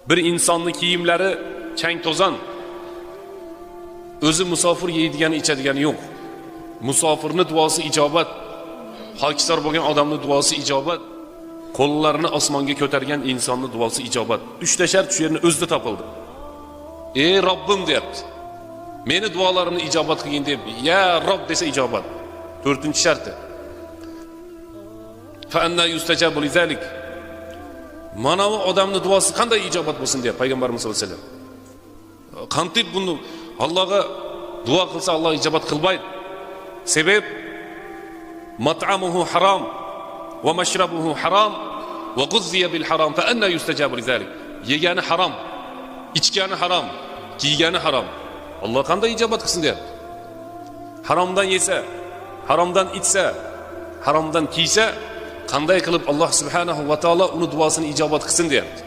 Bir insonning kiyimlari chang to'zon. O'zi musofir yeydigani, ichadigani yo'q. Musofirning duosi ijobat. Hokisor bo'lgan odamning duosi ijobat. Qo'llarini osmonga ko'targan insonning duosi ijobat. 3 ta shart shu yerni o'zida topildi. Ey Robbim deyapti. Meni duolarimni ijobat qilgin deb, ya Robb desa ijobat. 4-sharti. Fa anna yustajabu lizalik. Mana bu odamning duosi qanday ijobat bo'lsin deb payg'ambarimiz sollallohu alayhi vasallam. Qanday buni Allohga duo qilsa Alloh ijobat qilmaydi. Sebab mat'amuhu harom va mashrabuhu harom va g'uzziya bil harom fa anna yustajabu lizalik. Yegani harom, ichgani harom, kiygani harom. Alloh qanday ijobat qilsin deyapti. Haromdan yesa, haromdan ichsa, haromdan kiysa, qanday qilib Alloh subhanahu va taolo uni duosini ijobat qilsin deyapti.